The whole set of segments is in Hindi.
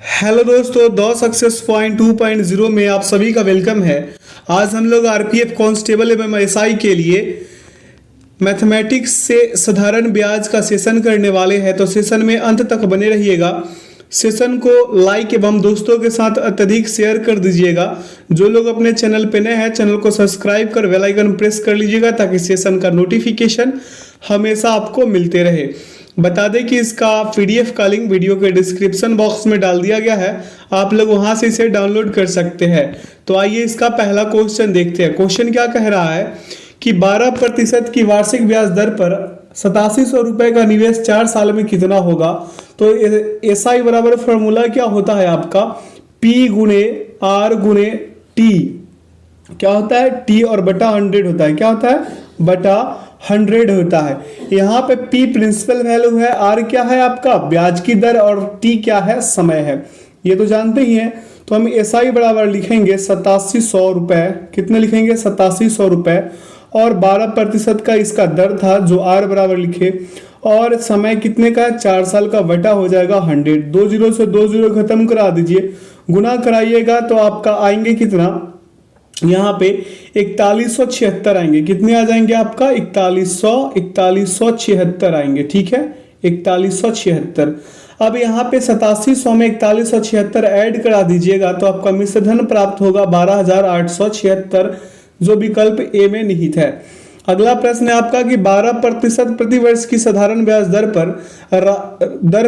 हेलो दोस्तों, द सक्सेस पॉइंट 2.0 में आप सभी का वेलकम है। आज हम लोग आरपीएफ कांस्टेबल एवं एसआई के लिए मैथमेटिक्स से साधारण ब्याज का सेशन करने वाले हैं, तो सेशन में अंत तक बने रहिएगा। सेशन को लाइक एवं दोस्तों के साथ अत्यधिक शेयर कर दीजिएगा। जो लोग अपने चैनल पे नए हैं, चैनल को सब्सक्राइब कर बेल आइकन प्रेस कर लीजिएगा ताकि सेशन का नोटिफिकेशन हमेशा आपको मिलते रहे। बता दें कि इसका पीडीएफ का लिंक वीडियो के डिस्क्रिप्शन बॉक्स में डाल दिया गया है, आप लोग वहां से इसे डाउनलोड कर सकते हैं। तो आइए इसका पहला क्वेश्चन देखते हैं। क्वेश्चन क्या कह रहा है कि 12% की वार्षिक ब्याज दर पर 8700 रुपए का निवेश 4 साल में कितना होगा। तो एसआई बराबर फॉर्मूला क्या होता है आपका, पी गुणे आर गुणे टी। क्या होता है, टी और बटा 100 होता है। क्या होता है, बटा 100 होता है। यहाँ पे P प्रिंसिपल वैल्यू है, R क्या है आपका ब्याज की दर, और T क्या है, समय है। ये तो जानते ही हैं। तो हम SI बराबर लिखेंगे 8700 रुपए। कितने लिखेंगे, 8700 रुपए। और 12% का इसका दर था जो R बराबर लिखे, और समय कितने का, 4 साल का, बटा हो जाएगा 100। 2 जीरो से 2 जीरो खत्म करा दीजिए, गुना कराइएगा तो आपका आएंगे कितना, यहाँ पे 4176 आएंगे। कितने आ जाएंगे आपका, 4176 आएंगे। ठीक है, 4176। अब यहाँ पे 8700 में 4176 ऐड करा दीजिएगा तो आपका मिश्रधन प्राप्त होगा 12876, जो विकल्प ए में निहित है। अगला प्रश्न है आपका कि 12% प्रति वर्ष की साधारण ब्याज दर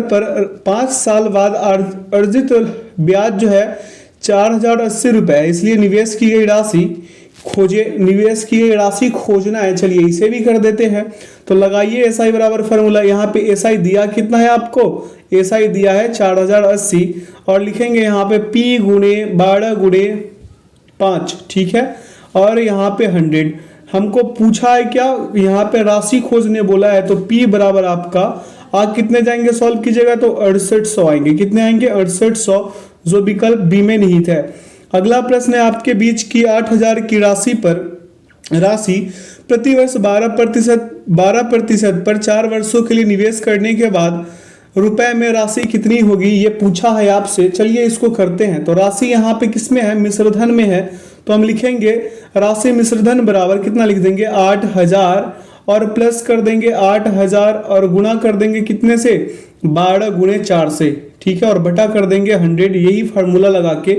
पर 5 साल बाद अर्जित ब्याज जो है 4080 रुपए, इसलिए निवेश की गई राशि खोजना है। चलिए इसे भी कर देते हैं। तो लगाइए एसआई बराबर फॉर्मूला। यहाँ पे एसआई दिया कितना है आपको, एसआई दिया है 4080, और लिखेंगे यहाँ पे P गुणे 12 गुणे 5। ठीक है, और यहाँ पे 100 हमको पूछा है क्या, यहाँ पे राशि खोजने बोला है। तो P बराबर आपका आप कितने जाएंगे, सॉल्व कीजिएगा तो 6800 आएंगे। कितने आएंगे, 6800, जो विकल्प बी में निहित है। अगला प्रश्न है आपके बीच की 8000 की राशि प्रतिवर्ष 12% पर 4 वर्षों के लिए निवेश करने के बाद रुपए में राशि कितनी होगी, ये पूछा है आपसे। चलिए इसको करते हैं। तो राशि यहाँ पे किसमें है, मिश्रधन में है। तो हम लिखेंगे राशि मिश्रधन बराबर कितना लिख देंगे, 8000, और प्लस कर देंगे 8000 और गुणा कर देंगे कितने से, 12 गुणे 4 से। ठीक है, और बटा कर देंगे 100। यही फार्मूला लगा के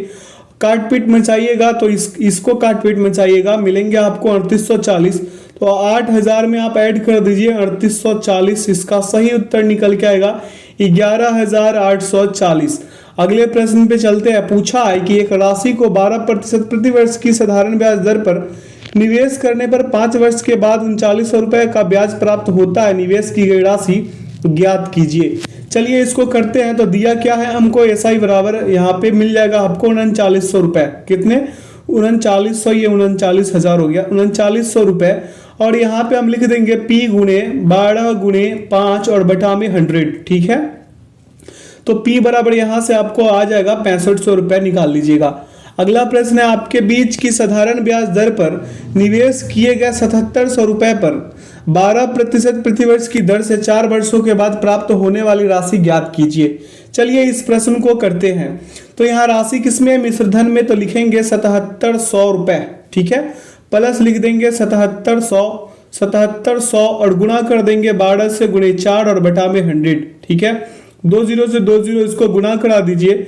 काट पीट में चाहिएगा तो इसको काट पीट में चाहिएगा, मिलेंगे आपको 3840। तो 8000 में आप ऐड कर दीजिए 3840, इसका सही उत्तर निकल के आएगा 11840। अगले प्रश्न पे चलते हैं। पूछा है कि एक राशि को 12% प्रति वर्ष की साधारण ब्याज दर पर निवेश करने पर 5 वर्ष के बाद 3900 रुपए का ब्याज प्राप्त होता है। निवेश की गई राशि ज्ञात कीजिए। चलिए इसको करते हैं। तो दिया क्या है हमको, एसआई बराबर यहाँ पे मिल जाएगा आपको 3900 रुपए। कितने, 3900, ये 39000 हो गया, 3900 रुपए। और यहाँ पे हम लिख देंगे P गुणे 12 गुणे 5 और बटा में 100। ठीक है, तो P बराबर यहाँ से आपको आ जाएगा 6500 रुपए, निकाल लीजिएगा। अगला प्रश्न है आपके बीच की साधारण ब्याज दर पर निवेश किए गए 7700 रुपए पर 12% प्रतिवर्ष की दर से 4 वर्षों के बाद प्राप्त होने वाली राशि ज्ञात कीजिए। चलिए इस प्रश्न को करते हैं। तो यहाँ राशि किसमें, मिश्रधन में, तो लिखेंगे 7700 रुपए। ठीक है, प्लस लिख देंगे 7700 और गुणा कर देंगे 12 से गुणे 4 और बटा में 100। ठीक है, 2 जीरो से 2 जीरो, इसको गुणा करा दीजिए।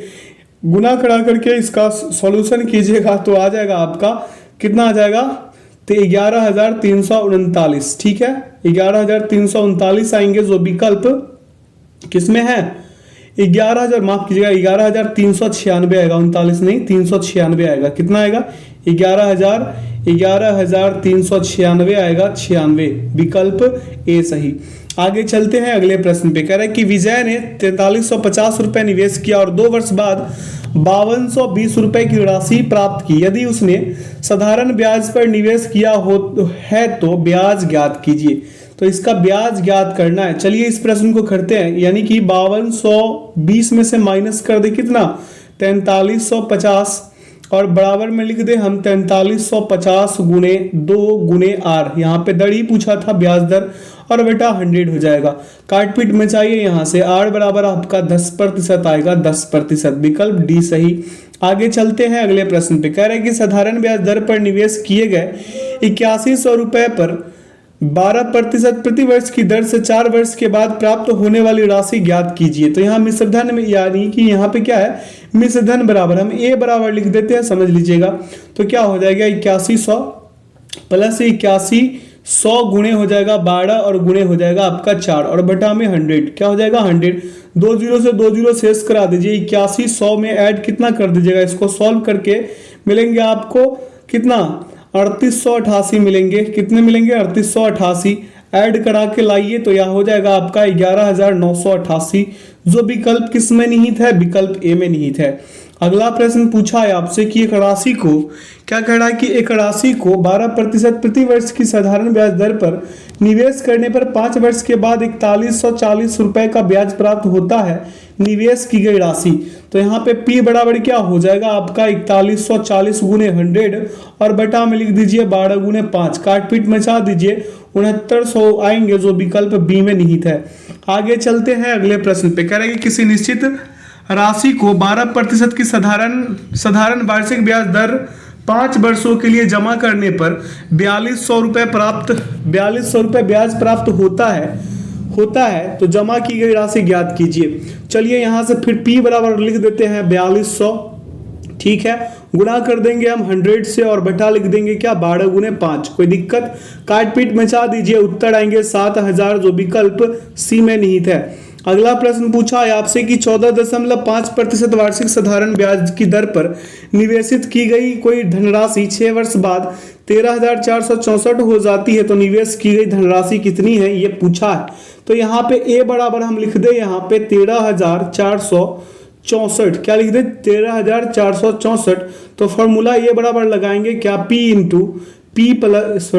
गुना करा करके इसका सॉल्यूशन कीजिएगा तो आ जाएगा आपका कितना आ जाएगा, तो 11339। ठीक है, 11339 आएंगे, जो विकल्प किसमें है, 11000, माफ कीजिएगा 11396 आएगा, 39 नहीं 396 आएगा। कितना आएगा, 11396 आएगा, 96, विकल्प ए सही। आगे चलते हैं अगले प्रश्न पे। कह रहा है कि विजय ने 4350 रुपए निवेश किया और 2 वर्ष बाद 5220 रुपए की राशि प्राप्त की। यदि उसने साधारण ब्याज पर निवेश किया है तो ब्याज ज्ञात कीजिए। तो इसका ब्याज ज्ञात करना है। चलिए इस प्रश्न को करते हैं। यानी कि 5220 में से माइनस कर दे कितना, 4350, और बराबर में लिख दे हम 4350 गुणे 2 गुणे आर। यहाँ पे दर ही पूछा था, ब्याज दर, और बटा 100 हो जाएगा। काट पीट मचाइए यहाँ से, आर बराबर आपका 10% आएगा, 10%, विकल्प डी सही। आगे चलते हैं अगले प्रश्न पे। कह रहे हैं कि साधारण ब्याज दर पर निवेश किए गए 8100 रुपए पर 12% प्रति वर्ष की दर से 4 वर्ष के बाद प्राप्त होने वाली राशि ज्ञात कीजिए। तो यहाँ मिश्र धन में, यानी कि यहाँ पे क्या है, मिश्र धन बराबर, हम ए बराबर लिख देते हैं, समझ लीजिएगा। तो क्या हो जाएगा, 8100 प्लस 8100 गुणे हो जाएगा 12 और गुणे हो जाएगा आपका 4 और बटा में 100, क्या हो जाएगा 100। 2 जीरो से 2 जीरो शेष करा दीजिए, 8100 में ऐड कितना कर दीजिएगा, इसको सॉल्व करके मिलेंगे आपको कितना, 3888 मिलेंगे। कितने मिलेंगे, 3888। ऐड करा के लाइए तो यह हो जाएगा आपका 11988, जो विकल्प किस में निहित है, विकल्प ए में निहित है। अगला प्रश्न पूछा है आपसे कि एक राशि को, क्या कह रहा है कि एक राशि को 12% प्रति वर्ष की साधारण ब्याज दर पर निवेश करने पर 5 वर्ष के बाद 4140 रुपए का ब्याज प्राप्त होता है निवेश की गई राशि। तो यहाँ पे P बराबर क्या हो जाएगा आपका 4140 गुने 100 और बटा में लिख दीजिए 12 गुने 5, काट पीट मचा दीजिए 6900 आएंगे, जो विकल्प बी में निहित है। आगे चलते हैं अगले प्रश्न पे। कह रहे हैं कि किसी निश्चित राशि को 12% की साधारण वार्षिक ब्याज दर 5 वर्षों के लिए जमा करने पर 4200 रुपए ब्याज प्राप्त होता है तो जमा की गई राशि ज्ञात कीजिए। चलिए यहां से फिर P बराबर लिख देते हैं 4200, ठीक है, गुणा कर देंगे हम 100 से और बटा लिख देंगे क्या, 12 गुने 5। कोई दिक्कत, काट पीट मचा दीजिए, उत्तर आएंगे 7000, जो विकल्प सी में निहित है। अगला प्रश्न पूछा है आपसे कि 14.5% वार्षिक साधारण ब्याज की दर पर निवेशित की गई कोई धनराशि 6 वर्ष बाद 13,464 हो जाती है तो निवेश की गई धनराशि कितनी है, ये पूछा है। तो यहाँ पे ए बराबर हम लिख दे, यहाँ पे 13,464, क्या लिख दे, 13,464। तो फॉर्मूला ए बराबर लगाएंगे क्या, पी प्लस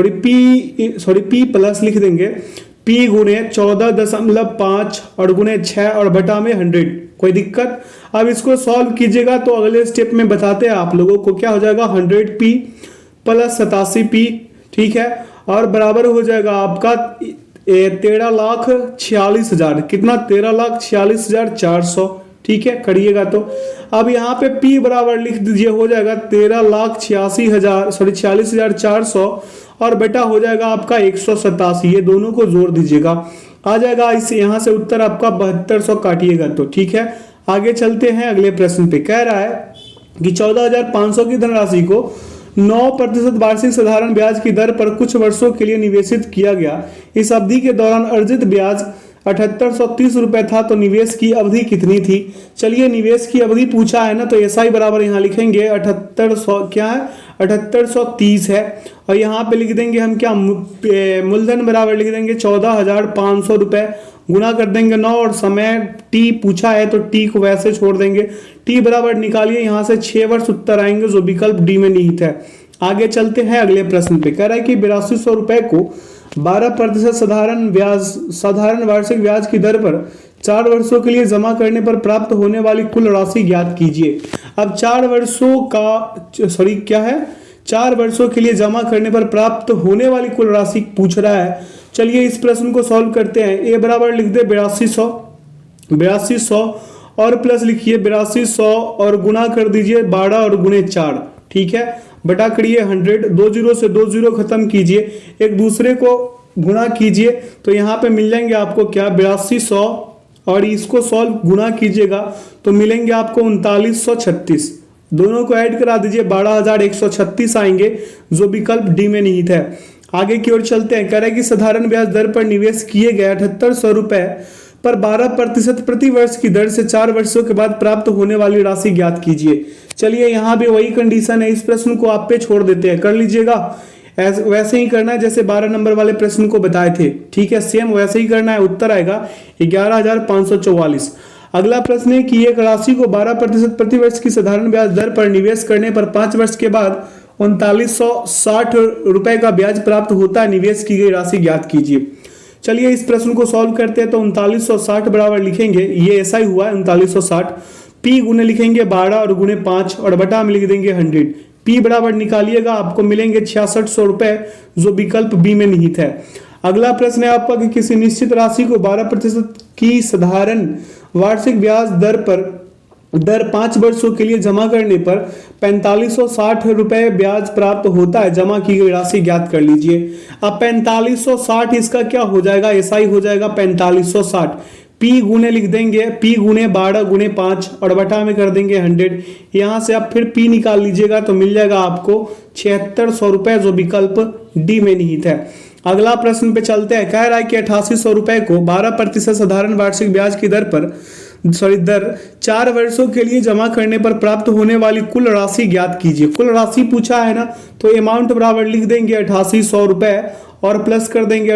लिख देंगे P गुणे 14.5 और गुणे 6 और बटा में 100। कोई दिक्कत, अब इसको सॉल्व कीजिएगा तो अगले स्टेप में बताते हैं आप लोगों को, क्या हो जाएगा 100P प्लस 87P, ठीक है, और बराबर हो जाएगा आपका 13,46,000, कितना, 13,46,400, ठीक है, करिएगा तो। अब यहाँ पे P बराबर लिख दीजिए, हो जाएगा 46,400 और बेटा हो जाएगा आपका 187, ये दोनों को जोड़ दीजिएगा, आ जाएगा इस यहाँ से उत्तर आपका 7200 काटिएगा तो, ठीक है। आगे चलते हैं अगले प्रश्न पे। कह रहा है कि 14,500 की धनराशि को 9% वार्षिक साधारण ब्याज की दर पर कुछ वर्षों के लिए निवेशित किया गया। इस अवधि के दौरान अर्जित ब्याज 7830 रुपए था तो निवेश की अवधि कितनी थी। चलिए निवेश की अवधि पूछा है ना, तो एसआई बराबर यहाँ लिखेंगे 7800, क्या है 7830 है, और यहाँ पे लिख देंगे हम क्या, मूलधन बराबर लिख देंगे 14,500 रुपए, गुणा कर देंगे 9 और समय टी पूछा है तो टी को वैसे छोड़ देंगे। टी बराबर निकालिए यहाँ से 6 वर्ष, उत्तर आएंगे जो विकल्प डी में निहित है। आगे चलते हैं अगले प्रश्न पे। कह रहा है कि 8200 रुपए को 12% साधारण वार्षिक ब्याज की दर पर 4 वर्षों के लिए जमा करने पर प्राप्त होने वाली कुल राशि ज्ञात कीजिए। अब 4 वर्षों के लिए जमा करने पर प्राप्त होने वाली कुल राशि पूछ रहा है। चलिए इस प्रश्न को सॉल्व करते हैं। ए बराबर लिख दे 8200 और प्लस लिखिए 8200 और गुना कर दीजिए 12 और गुणे 4, ठीक है, बटा करिए 100, 2 जीरो से 2 जीरो खत्म कीजिए, एक दूसरे को गुना कीजिए तो यहाँ पे मिल जाएंगे आपको क्या 8200 और इसको सॉल्व गुना कीजिएगा तो मिलेंगे आपको 3936, दोनों को ऐड करा दीजिए 12136 आएंगे जो विकल्प डी में निहित है। आगे की ओर चलते हैं। कह रहे हैं कि साधारण ब्याज दर पर निवेश किए गए 7800 रुपए पर 12% प्रति वर्ष की दर से 4 वर्षों के बाद प्राप्त होने वाली राशि ज्ञात कीजिए। चलिए यहाँ भी वही कंडीशन है, इस प्रश्न को आप पे छोड़ देते हैं, कर लीजिएगा, वैसे ही करना है जैसे 12 नंबर वाले प्रश्न को बताए थे, ठीक है, सेम वैसे ही करना है। उत्तर आएगा 11,544। अगला प्रश्न है कि एक राशि को 12% प्रति वर्ष की साधारण ब्याज दर पर निवेश करने पर 5 वर्ष के बाद 3960 रुपए का ब्याज प्राप्त होता है, निवेश की गई राशि ज्ञात कीजिए। चलिए इस प्रश्न को सॉल्व करते हैं। तो 3960 बराबर लिखेंगे, ये ऐसा ही हुआ है 3960, पी गुने लिखेंगे 12 और गुने 5 और बटा में लिख देंगे 100। पी बराबर निकालिएगा, आपको मिलेंगे 6600 रुपए जो विकल्प बी में निहित है। अगला प्रश्न है आपका कि किसी निश्चित राशि को 12% की साधारण वार्षिक ब्याज दर 5 वर्षों के लिए जमा करने पर 4560 रुपए ब्याज प्राप्त होता है। जमा की गई राशि ज्ञात कर लीजिए। अब 4560 इसका क्या हो जाएगा, एसआई हो जाएगा 4560। पी गुने लिख देंगे, पी गुने 12 गुने 5 और बटा में कर देंगे 100। यहां से आप फिर पी निकाल लीजिएगा तो मिल जाएगा आपको 7600 रुपए, जो विकल्प डी में निहित है। अगला प्रश्न पे चलते हैं। कह रहा है कि 8800 रुपए को 12% साधारण वार्षिक ब्याज की दर 4 वर्षों के लिए जमा करने पर प्राप्त होने वाली कुल राशि ज्ञात कीजिए। कुल राशि पूछा है ना, तो अमाउंट बराबर लिख देंगे 8800 रुपए और प्लस कर देंगे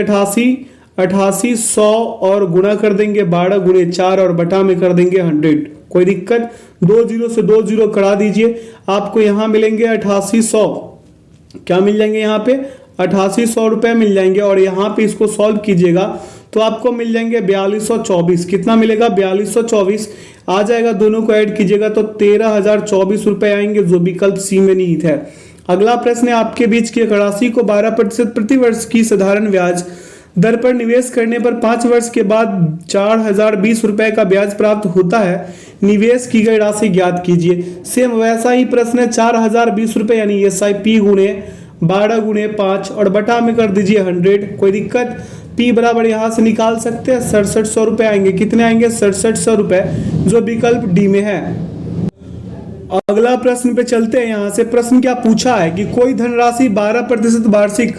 8800 और गुणा कर देंगे 12 गुणे 4 और बटा में कर देंगे 100। कोई दिक्कत, 2 जीरो से 2 जीरो करा दीजिए, आपको यहां मिलेंगे 8800। क्या मिल जाएंगे यहाँ पे, 8800 रुपए मिल जाएंगे। और यहाँ पे इसको सॉल्व कीजिएगा तो आपको मिल जाएंगे 4224। कितना मिलेगा, 4224 आ जाएगा। दोनों को ऐड कीजिएगा तो 13024 रुपए आएंगे, जो विकल्प सी में निहित है। अगला प्रश्न है आपके बीच की राशि को 12% प्रति वर्ष की साधारण ब्याज दर पर निवेश करने पर 5 वर्ष के बाद 4020 रुपए का ब्याज प्राप्त होता है। निवेश की गई राशि ज्ञात कीजिए। सेम वैसा ही प्रश्न है, 4020 रुपए यानी एसआई पी गुणे 12 गुणे 5 और बटा में कर दीजिए 100। कोई दिक्कत, पी बराबर यहां से निकाल सकते हैं 6700 रुपए आएंगे। कितने आएंगे, 6700 रुपए, जो विकल्प डी में है। अगला प्रश्न पे चलते हैं। यहां से प्रश्न क्या पूछा है कि कोई धनराशि 12% वार्षिक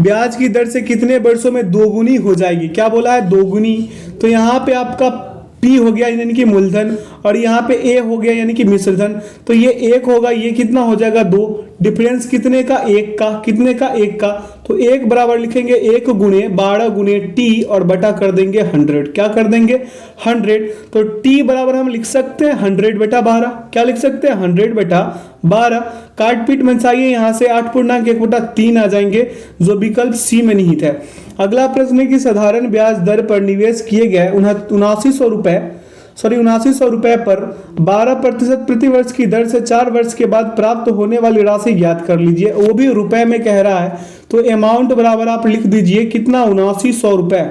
ब्याज की दर से कितने वर्षों में दोगुनी हो जाएगी। क्या बोला है, दोगुनी। तो यहाँ पे आपका पी हो गया यानी कि मूलधन और यहाँ पे ए हो गया यानी कि मिश्रधन। तो ये 1 होगा, ये कितना हो जाएगा 2। डिफरेंस कितने का, 1 का। कितने का, 1 का। तो 1 बराबर लिखेंगे 1 गुणे 12 गुणे टी और बटा कर देंगे 100। क्या कर देंगे, 100। तो टी बराबर हम लिख सकते हैं 100 बटा 12। क्या लिख सकते हैं, 100 बटा 12। काट पीट में चाहिए, यहाँ से 8 पूर्णांक 1 बटा 3 आ जाएंगे, जो विकल्प सी में निहित है। अगला प्रश्न है कि साधारण ब्याज दर पर निवेश किए गए 7900 रुपए पर 12% प्रति वर्ष की दर से 4 वर्ष के बाद प्राप्त होने वाली राशि ज्ञात कर लीजिए। वो भी रुपए में कह रहा है, तो अमाउंट बराबर आप लिख दीजिए कितना, 7900 रुपए।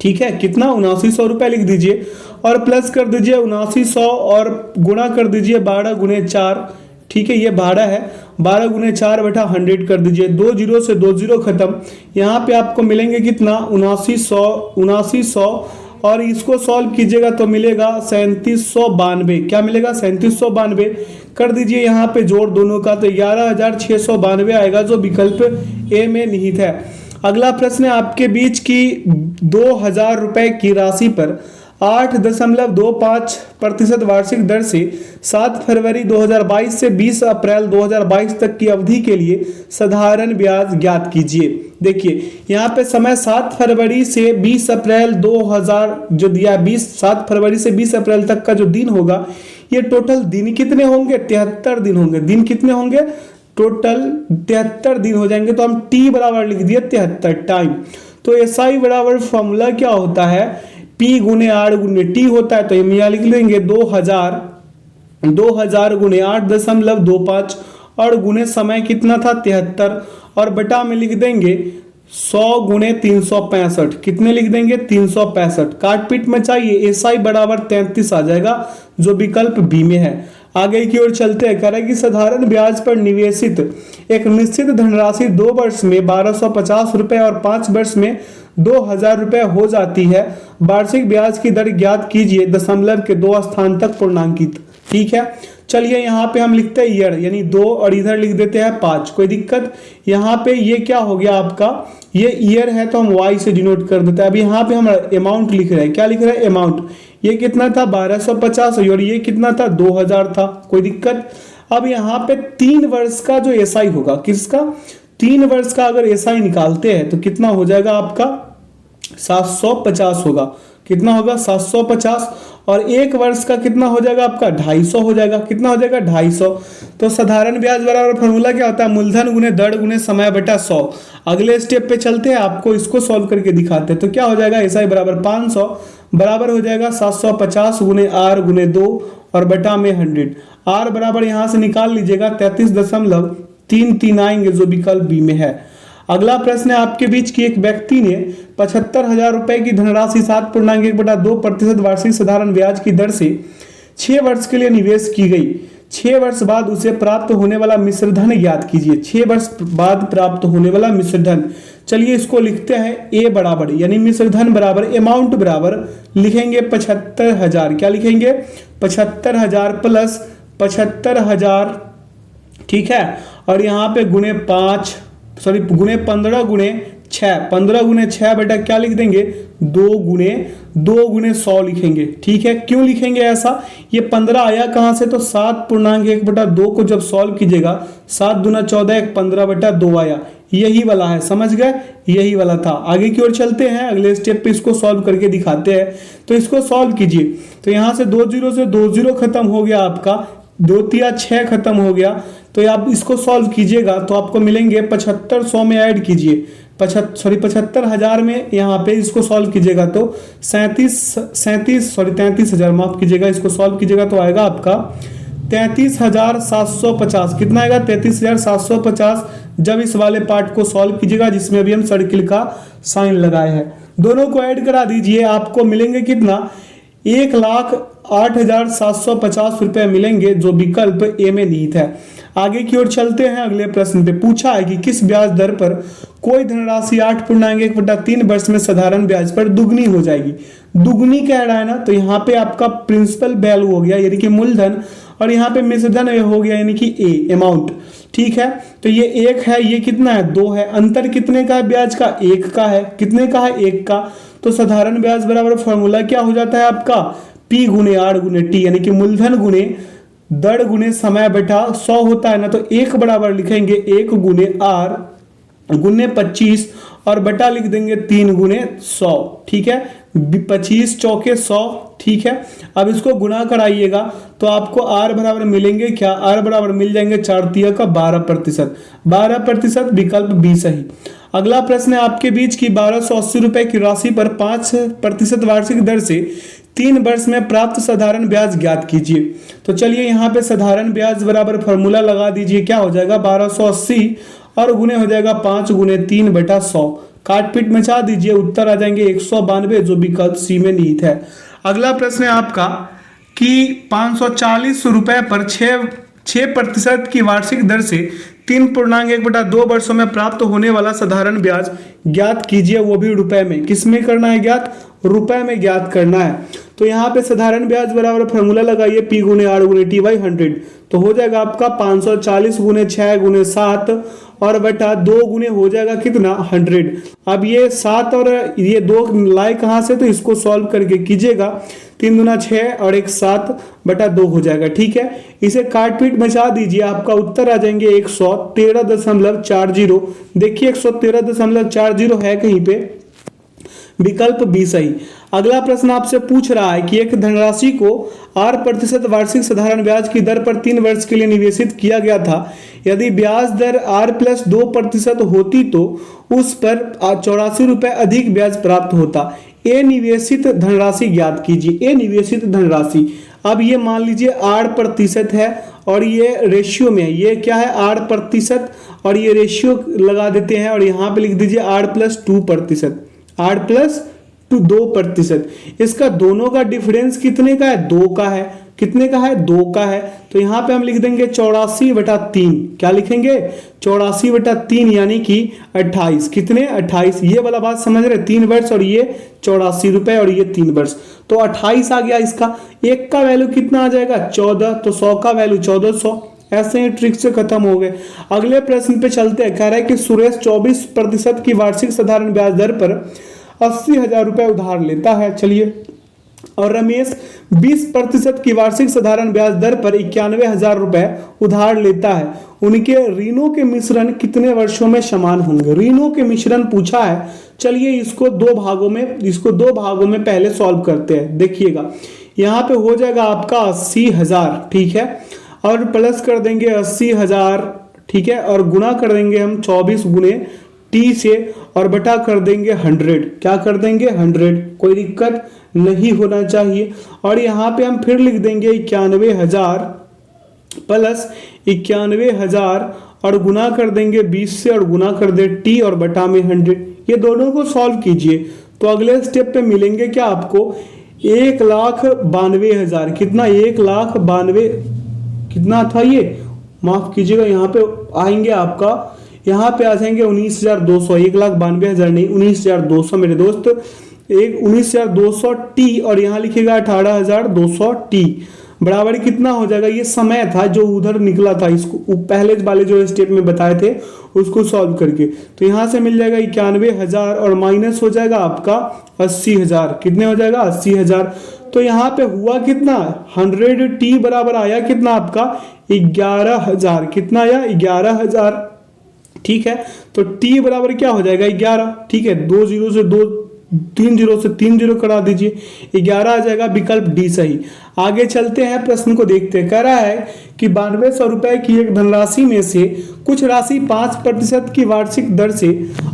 ठीक है, कितना, 7900 रुपए लिख दीजिए और प्लस कर दीजिए 7900 और गुणा कर दीजिए 12 गुणे 4। ठीक है, ये 12 है, 12 गुणे 4 बटा 100 कर दीजिए। 2 जीरो से 2 जीरो खत्म। यहाँ पे आपको मिलेंगे कितना, 7900 और इसको सॉल्व कीजिएगा तो मिलेगा 3792। क्या मिलेगा, 3792 कर दीजिए यहाँ पे जोड़ दोनों का, तो 11692 आएगा, जो विकल्प ए में निहित है। अगला प्रश्न है आपके बीच की 2000 रुपए की राशि पर 8.25% वार्षिक दर से 7 फरवरी 2022 से 20 अप्रैल 2022 तक की अवधि के लिए साधारण ब्याज ज्ञात कीजिए। देखिए यहाँ पे समय 7 फरवरी से 20 अप्रैल 2000 जो दिया, 7 फरवरी से 20 अप्रैल तक का जो दिन होगा, ये टोटल दिन कितने होंगे, 73 दिन होंगे। दिन कितने होंगे, टोटल 73 दिन हो जाएंगे। तो हम टी बराबर लिख दिए 73 टाइम। तो एसआई बराबर फॉर्मूला क्या होता है, पी गुने आर गुने टी होता है। तो हम यहाँ लिख लेंगे 2000 गुने 8.25 और गुने समय कितना था, 73 और बटा में लिख देंगे 100 गुने 365। कितने लिख देंगे, 365। काट पीट में चाहिए, एसआई बराबर 33 आ जाएगा, जो विकल्प बी में है। आगे की ओर चलते हैं। कह रहा है कि साधारण ब्याज पर निवेशित एक निश्चित धनराशि 2 वर्ष में 1250 रुपए और 5 वर्ष में 2000 रुपए हो जाती है। वार्षिक ब्याज की दर ज्ञात कीजिए, दशमलव के 2 स्थान तक पूर्णांकित। ठीक है, चलिए यहाँ पे हम लिखते हैं ईयर यानी 2 और इधर लिख देते हैं 5। कोई दिक्कत, यहाँ पे ये क्या हो गया आपका, ये ईयर है तो हम वाई से डिनोट कर देते हैं। अब यहाँ पे हम अमाउंट लिख रहे हैं। क्या लिख रहे हैं, अमाउंट। ये कितना था, 1250 और ये कितना था, 2000 था। कोई दिक्कत। अब यहाँ पे 3 वर्ष का जो एसआई होगा, किसका, 3 वर्ष का अगर एसआई निकालते हैं तो कितना हो जाएगा आपका, 750 होगा। कितना होगा, 750। और 1 वर्ष का कितना हो जाएगा आपका, 250 हो जाएगा। कितना हो जाएगा, 250। तो साधारण ब्याज बराबर फॉर्मूला क्या होता है, मूलधन गुने दर गुने समय बटा 100। अगले स्टेप पे चलते हैं, आपको इसको सॉल्व करके दिखाते हैं। तो क्या हो जाएगा, एसआई बराबर 500 बराबर हो जाएगा 750 गुने आर गुने 2 और बटा में 100। आर बराबर यहां से निकाल लीजिएगा 33.33 आएंगे, जो विकल्प बी में है। अगला प्रश्न है आपके बीच की एक व्यक्ति ने 75,000 रुपए की धनराशि 7.1% वार्षिक साधारण ब्याज की दर से 6 वर्ष के लिए निवेश की गई। 6 वर्ष बाद उसे प्राप्त होने वाला मिश्रधन ज्ञात कीजिए। 6 वर्ष बाद प्राप्त होने वाला मिश्रधन, चलिए इसको लिखते हैं ए बराबर, यानी मिश्रधन बराबर अमाउंट बराबर लिखेंगे 75,000। क्या लिखेंगे? 75,000 प्लस 75,000, ठीक है, और यहाँ पे गुणे 15 गुणे 6, 15 गुणे 6 बेटा क्या लिख देंगे? 2 गुणे 100 लिखेंगे। ठीक है, क्यों लिखेंगे ऐसा? ये 15 आया कहां से? तो 7.1/2 को जब सॉल्व कीजिएगा, 7 दूना 14, 1 15/2 आया, यही वाला है, समझ गए? यही वाला था। आगे की ओर चलते हैं, अगले स्टेप पे इसको सॉल्व करके दिखाते हैं। तो इसको सॉल्व कीजिए, तो यहां से 2 0 से 2 0 खत्म हो गया आपका, 2 3 6 खत्म हो गया। तो आप इसको सॉल्व कीजिएगा तो आपको मिलेंगे 7500 में ऐड कीजिए, 75,000 में यहाँ पे इसको सॉल्व कीजिएगा तो 33,000 माफ कीजिएगा, इसको सॉल्व कीजिएगा तो आएगा आपका 33,750। कितना आएगा? 33,750। जब इस वाले पार्ट को सॉल्व कीजिएगा जिसमें अभी हम सर्किल का साइन लगाए हैं, दोनों को ऐड करा दीजिए, आपको मिलेंगे कितना? 1,08,750 रुपए मिलेंगे, जो विकल्प ए में निहित है। आगे की ओर चलते हैं, अगले प्रश्न पे पूछा है कि किस ब्याज दर पर कोई धनराशि 8.1/3 वर्ष में साधारण ब्याज पर दुगनी हो जाएगी। दुगनी कह रहा है ना, तो यहाँ पे आपका प्रिंसिपल वैल्यू हो गया यानी कि मूलधन, और यहाँ पे मिश्रधन हो गया यानी कि ए अमाउंट। ठीक है, तो ये 1 है, ये कितना है? 2 है। अंतर कितने का है ब्याज का? 1 का है। कितने का है? 1 का। तो साधारण ब्याज बराबर फॉर्मूला क्या हो जाता है आपका? P गुणे R गुणे T, यानी कि मूलधन गुणे दर गुणे समय बटा 100 होता है ना, तो 1 बराबर लिखेंगे 1 गुणे R गुणे 25 और बटा लिख देंगे 3 गुणे 100। ठीक है, 25 चौके 100। ठीक है, अब इसको गुणा कराइएगा तो आपको R बराबर मिलेंगे क्या? R बराबर मिल जाएंगे 4 तिया का 12%। 12% विकल्प बी सही। अगला प्रश्न है आपके बीच की 1280 रुपए की राशि पर 5% वार्षिक दर से 3 वर्ष में प्राप्त साधारण ब्याज ज्ञात कीजिए। तो चलिए यहाँ पे साधारण ब्याज बराबर फॉर्मूला लगा दीजिए, क्या हो जाएगा? 1280 और गुणे हो जाएगा 5 गुणे 3/100। काट पीट मचा दीजिए, उत्तर आ जाएंगे 192, जो विकल्प सी में निहित है। अगला प्रश्न है आपका कि 540 रुपए पर 6% की वार्षिक दर से 3.1/2 वर्षों में प्राप्त होने वाला साधारण ब्याज ज्ञात कीजिए, वो भी रुपए में। किस में करना है ज्ञात? रुपए में ज्ञात करना है। तो यहाँ पे साधारण ब्याज बराबर फॉर्मूला लगाइए, P गुणे R गुणे T बाई 100, तो हो जाएगा आपका 540 गुणे 6 गुणे 7 और बटा 2 गुणे हो जाएगा कितना? 100। अब ये 7 और ये 2 लाए कहाँ से? तो इसको सॉल्व करके कीजिएगा, 3 दूना 6 और 1 7/2 हो जाएगा। ठीक है, इसे काट पीट मचा दीजिए, आपका उत्तर आ जाएंगे 113.40। देखिए 113.40 है कहीं पे, विकल्प बी सही। अगला प्रश्न आपसे पूछ रहा है कि एक धनराशि को 8% वार्षिक साधारण ब्याज की दर पर 3 वर्ष के लिए निवेशित किया गया था। यदि ब्याज दर R+2% होती तो उस पर 84 रुपए अधिक ब्याज प्राप्त होता। ए निवेशित धनराशि ज्ञात कीजिए। ए निवेशित धनराशि, अब ये मान लीजिए 8% है और ये रेशियो में है, ये क्या है? 8% और ये रेशियो लगा देते हैं और यहाँ पे लिख दीजिए R+2%, R+2%। इसका दोनों का डिफरेंस कितने का है? 2 का है। कितने का है? 2 का है। तो यहाँ पे हम लिख देंगे 84/3। क्या लिखेंगे? 84/3 यानी कि 28। कितने? 28। ये वाला बात समझ रहे? 3 वर्ष और ये 84 रुपए और ये 3 वर्ष, तो 28 आ गया इसका। 1 का वैल्यू कितना आ जाएगा? 14, तो 100 का वैल्यू 1400। ऐसे ही ट्रिक से खत्म हो गए। अगले प्रश्न पे चलते हैं। कह रहा है कि सुरेश 24% की वार्षिक साधारण ब्याज दर पर 80,000 रुपए उधार लेता है। चलिए, और रमेश 20% की वार्षिक साधारण ब्याज दर पर 91,000 रुपए उधार लेता है। उनके ऋणों के मिश्रण कितने वर्षों में समान होंगे? ऋणों के मिश्रण पूछा है। चलिए इसको दो भागों में पहले सॉल्व करते हैं। देखिएगा यहाँ पे हो जाएगा आपका 80,000, ठीक है, और प्लस कर देंगे 80,000, ठीक है, और गुणा कर देंगे हम 24 गुणे T से और बटा कर देंगे 100। क्या कर देंगे? 100। कोई दिक्कत नहीं होना चाहिए। और यहाँ पे हम फिर लिख देंगे 91,000 प्लस 91,000 और गुना कर देंगे 20 से और गुना कर दे टी और बटा में 100। ये दोनों को सॉल्व कीजिए तो अगले स्टेप पे मिलेंगे क्या आपको 1,92,000। कितना 1,92,000 कितना था ये, माफ कीजिएगा, यहाँ पे आएंगे आपका, यहाँ पे आ जाएंगे 19,200। 1,92,000 नहीं 19,200 मेरे दोस्त, 19,200 टी और यहाँ लिखेगा 18,200 टी बराबर कितना हो जाएगा। ये समय था जो उधर निकला था, इसको पहले वाले जो स्टेप में बताए थे उसको सॉल्व करके। तो यहाँ से मिल जाएगा 91,000 और माइनस हो जाएगा आपका 80,000। कितने हो जाएगा 80,000। तो यहाँ पे हुआ कितना 100 टी बराबर आया कितना आपका 11,000। कितना आया 11,000। ठीक है, तो टी बराबर क्या हो जाएगा 11। ठीक है, 2 0 से 2 3 0 से 3 0 करा दीजिए, 11 आ जाएगा, विकल्प डी सही। आगे चलते हैं, प्रश्न को देखते हैं। कह रहा है कि 9200 रुपए की एक धनराशि में से कुछ राशि 5% की वार्षिक दर से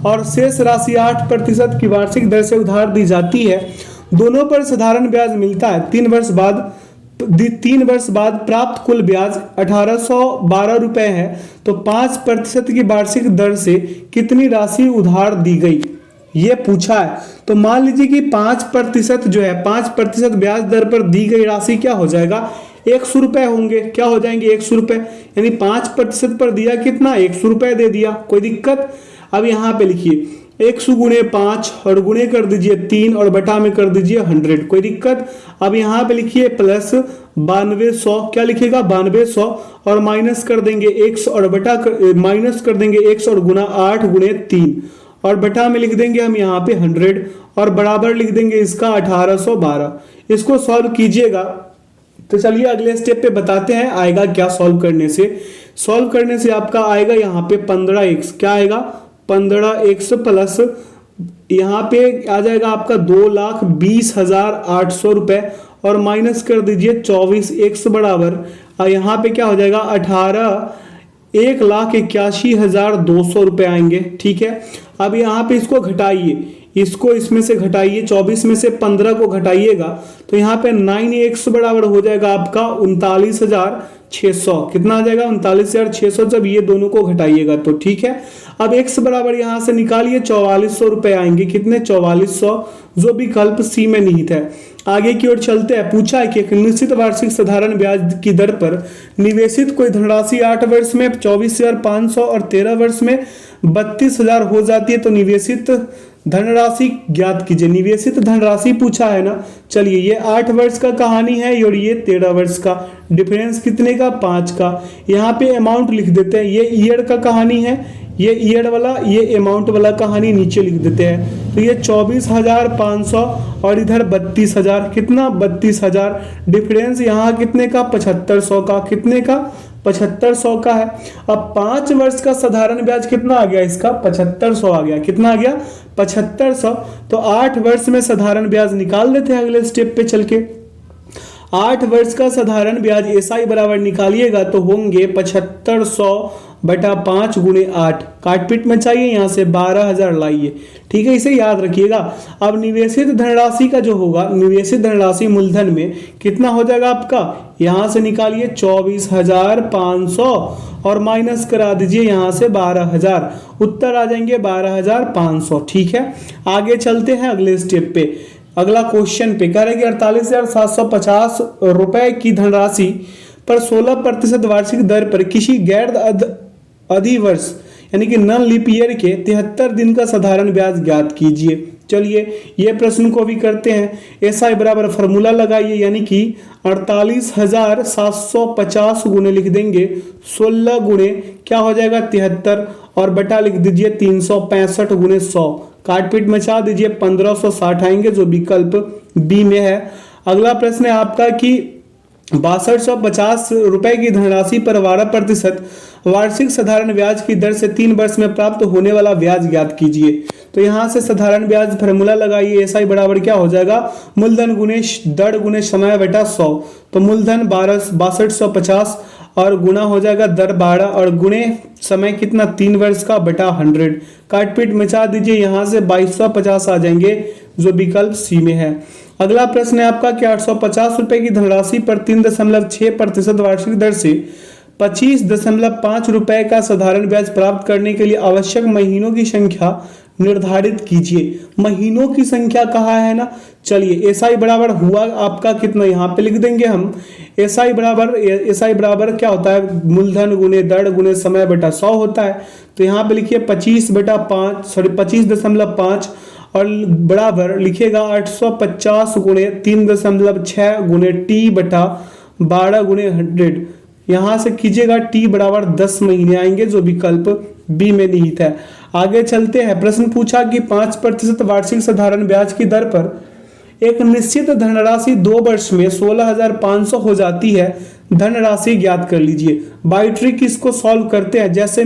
और शेष राशि 8% की वार्षिक दर से उधार दी जाती है। दोनों पर साधारण ब्याज मिलता है। 3 वर्ष बाद प्राप्त कुल ब्याज 1812 रुपए है, तो 5% की वार्षिक दर से कितनी राशि उधार दी गई, ये पूछा है। तो मान लीजिए कि 5% जो है 5% ब्याज दर पर दी गई राशि क्या हो जाएगा 100 रुपए होंगे। क्या हो जाएंगे 100 रुपए, यानी 5% पर दिया कितना 100 रुपए दे दिया, कोई दिक्कत। अब यहाँ पे लिखिए 100 गुणे 5 और गुणे कर दीजिए 3 और बटा में कर दीजिए 100, कोई दिक्कत। अब यहाँ पे लिखिए प्लस 9200, क्या लिखेगा 9200 और माइनस कर देंगे 100 और बटा माइनस कर देंगे 100 और गुना 8 गुणे 3 और बटा में लिख देंगे हम यहाँ पे 100 और बराबर लिख देंगे इसका 1812। इसको सॉल्व कीजिएगा। तो चलिए अगले स्टेप पे बताते हैं आएगा क्या सॉल्व करने से। सॉल्व करने से आपका आएगा यहाँ पे 15x, क्या आएगा 15x प्लस यहाँ पे आ जाएगा आपका 2,20,800 रुपए और माइनस कर दीजिए 24x बराबर यहाँ पे क्या हो जाएगा 1,81,200 रुपए आएंगे। ठीक है, अब यहाँ पे इसको घटाइए, इसको इसमें से घटाइए, 24 में से 15 को घटाइएगा तो यहाँ पे 9x बराबर हो जाएगा आपका 39,600। कितना आ जाएगा 39,600 जब ये दोनों को घटाइएगा तो। ठीक है, अब x बराबर यहाँ से निकालिए 4400 रुपए आएंगे। कितने 4400, जो विकल्प सी में निहित है। आगे की ओर चलते हैं। पूछा है कि एक निश्चित वार्षिक साधारण ब्याज की दर पर निवेशित कोई धनराशि 8 वर्ष में 24,500 और 13 वर्ष में 32,000 हो जाती है, तो निवेशित धनराशि ज्ञात कीजिए। निवेशित धनराशि पूछा है ना। चलिए ये 8 वर्ष का कहानी है और ये 13 वर्ष का, डिफरेंस कितने का 5 का। यहाँ पे अमाउंट लिख देते हैं, ये ईयर का कहानी है, ये ईयर वाला, ये अमाउंट वाला कहानी नीचे लिख देते हैं। तो ये 24,500 और इधर 32,000, कितना 32,000, डिफरेंस यहाँ कितने का 7500 का। कितने का 7500 का है। अब 5 वर्ष का साधारण ब्याज कितना आ गया इसका 7500 आ गया। कितना आ गया 7500। तो 8 वर्ष में साधारण ब्याज निकाल देते हैं अगले स्टेप पे चल के। 8 वर्ष का साधारण ब्याज एसआई बराबर निकालिएगा तो होंगे 7500 बटा 5 गुणे 8, काटपीट में चाहिए यहाँ से 12,000 लाइए। ठीक है, इसे याद रखिएगा। अब निवेशित धनराशि का जो होगा, निवेशित धनराशि मूलधन में कितना हो जाएगा आपका, यहाँ से निकालिए 24,500 और माइनस करा दीजिए यहाँ से 12,000, उत्तर आ जाएंगे 12,500। ठीक है, आगे चलते हैं अगले स्टेप पे। अगला क्वेश्चन पे कह रहे कि 48,750 रुपए की धनराशि पर 16% वार्षिक दर पर किसी गैर अधिवर्ष यानी कि नॉन लीप ईयर के 73 दिन का साधारण ब्याज ज्ञात कीजिए। चलिए ये प्रश्न को भी करते हैं। एसआई बराबर फॉर्मूला लगाइए, यानी कि 48,750 गुणे लिख देंगे 16 गुणे क्या हो जाएगा 73 और बटा लिख दीजिए 365 गुणे 100, काटपीट मचा दीजिए 1560 आएंगे जो विकल्प बी में है। अगला प्रश्न है आपका कि 6250 रुपए की धनराशि पर 12% वार्षिक साधारण ब्याज की दर से 3 वर्ष में प्राप्त होने वाला ब्याज ज्ञात कीजिए। तो यहां से साधारण ब्याज फॉर्मूला लगाइए। एसआई बराबर क्या हो जाएगा मूलधन गुणे दर गुणे समय बटा 100। तो मूलधन 6250 और गुना हो जाएगा दर 12 और गुणे समय कितना 3 वर्ष का बटा 100, काटपीट मचा दीजिए यहाँ से 2250 आ जाएंगे जो विकल्प सी में है। अगला प्रश्न है आपका कि 850 रुपए की धनराशि पर 3.6% वार्षिक दर से 25.5 रुपए का साधारण ब्याज प्राप्त करने के लिए आवश्यक महीनों की संख्या निर्धारित कीजिए। महीनों की संख्या कहाँ है ना, चलिए एसआई बराबर हुआ आपका कितना, यहाँ पे लिख देंगे हम। एसआई बराबर क्या होता है, मूलधन गुने दर गुने समय बटा 100 होता है। तो यहाँ पे लिखिए 25.5 और बराबर लिखिएगा 850 गुणे 3.6 गुणे टी बटा 12 गुणे 100। यहां से कीजिएगा टी बराबर 10 महीने आएंगे, जो विकल्प बी में निहित है। आगे चलते हैं। प्रश्न पूछा कि 5% वार्षिक साधारण ब्याज की दर पर एक निश्चित धनराशि 2 वर्ष में 16,500 हो जाती है, धनराशि ज्ञात कर लीजिए। बाई ट्रिक इसको सॉल्व करते हैं। जैसे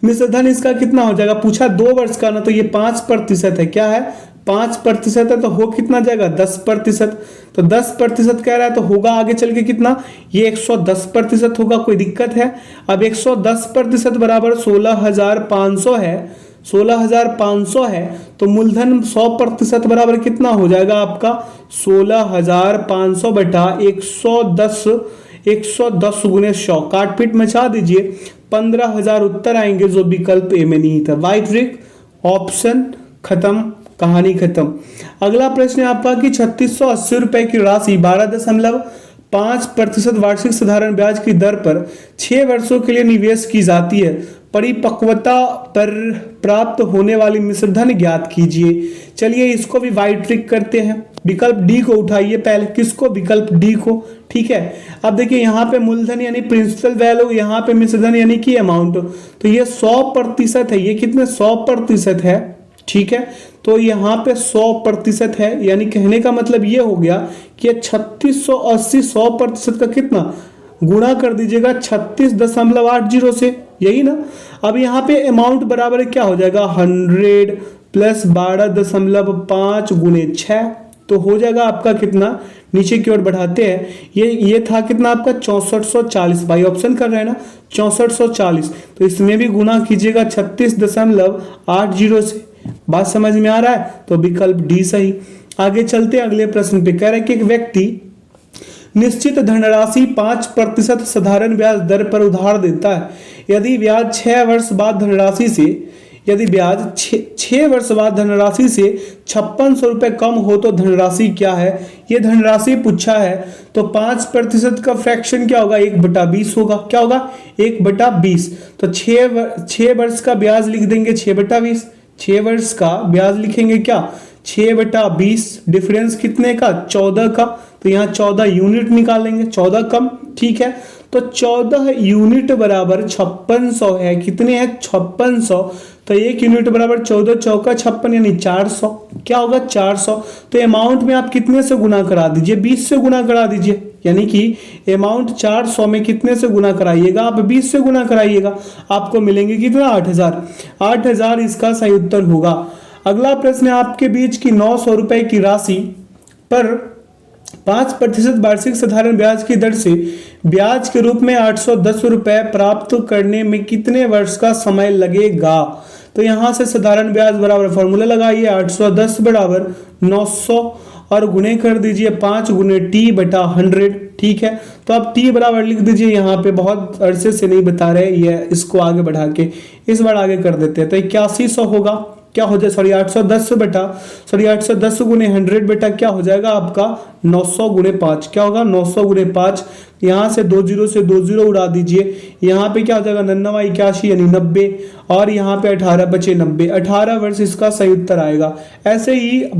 मिश्रधन इसका कितना हो जाएगा, पूछा 2 वर्ष का ना, तो ये 5% है। क्या है, 5% है, तो हो कितना जाएगा 10%। तो 10% कह रहा है तो होगा आगे चल के कितना, ये 110% होगा। कोई दिक्कत है। अब 110% बराबर 16,500 है, 16,500 है, तो मूलधन 100% बराबर कितना हो जाएगा आपका 16,500 बटा 110 गुने 100, काट पीट मचा दीजिए, 15,000 उत्तर आएंगे, जो विकल्प ए में नहीं था। वाई ट्रिक ऑप्शन खत्म, कहानी खत्म। अगला प्रश्न है आपका कि 3680 रुपए की राशि 12.5% वार्षिक साधारण ब्याज की दर पर 6 वर्षों के लिए निवेश की जाती है। परिपक्वता पर प्राप्त होने वाली मिश्रधन ज्ञात कीजिए। चलिए इसको भी वाई ट्रिक करते हैं। विकल्प डी को उठाइए पहले, किसको, विकल्प डी को। ठीक है, अब देखिए यहाँ पे मूलधन यानी प्रिंसिपल वैल्यू, यहाँ पे मिश्रधन यानी कि अमाउंट, तो ये 100% है। ये कितने 100% है, ठीक है। तो यहाँ पे 100% है, यानी कहने का मतलब ये हो गया कि 3680 100% का कितना गुणा कर दीजिएगा 36.80 से, यही ना। अब यहाँ पे अमाउंट बराबर क्या हो जाएगा 100 प्लस 12.5 गुणे 6, तो हो जाएगा आपका कितना, नीचे की ओर बढ़ाते हैं, ये था कितना आपका 6440। भाई ऑप्शन कर रहे हैं ना 6440, तो इसमें भी गुना कीजिएगा 36.80 से। बात समझ में आ रहा है, तो विकल्प डी सही। आगे चलते हैं अगले प्रश्न पे। कह रहे हैं कि एक व्यक्ति निश्चित धनराशि 5% साधारण ब्याज दर पर उधार देता है। यदि ब्याज 6 वर्ष बाद धनराशि से 5600 रुपए कम हो तो धनराशि क्या है। ये धनराशि पूछा है, तो 5% का फ्रैक्शन क्या होगा 1/20 होगा। क्या होगा 1/20, तो 6 वर्ष का ब्याज लिख देंगे 6/20। 6 वर्ष का ब्याज लिखेंगे क्या 6/20, डिफरेंस कितने का 14 का, तो यहाँ 14 यूनिट निकालेंगे, 14 कम, ठीक है। तो 14 यूनिट बराबर 5600 है, कितने हैं 5600, तो 1 यूनिट बराबर 14 चौका 56 यानी 400। क्या होगा 400, तो अमाउंट में आप कितने से गुना करा दीजिए 20 से गुना करा दीजिए, यानी कि अमाउंट 400 में कितने से गुना कराइएगा आप 20 से गुना कराइएगा, आपको मिलेंगे कितना 8000 इसका सही उत्तर होगा। अगला प्रश्न है आपके बीच की 900 रुपए की राशि पर 5% वार्षिक साधारण ब्याज की दर से ब्याज के रूप में 810 रुपए प्राप्त करने में कितने वर्ष का समय लगेगा। तो यहां से साधारण ब्याज बराबर फॉर्मूला लगाइए 810 बराबर 900 और गुणे कर दीजिए 5 गुणे टी बटा 100, ठीक है। तो आप टी बराबर लिख दीजिए, यहाँ पे बहुत अरसे से नहीं बता रहे, ये इसको आगे बढ़ा के इस बार आगे कर देते हैं, तो 8100 होगा। क्या हो जाए 810 गुणे 100 बेटा क्या हो जाएगा आपका 900 गुणे 5। क्या होगा 900 गुणे 5, यहाँ से 20 से 20 उड़ा दीजिए, यहाँ पे क्या हो जाएगा 99 81 यानी 90, और यहाँ पे 18 बचे 90, 18 वर्ष इसका सही उत्तर आएगा। ऐसे ही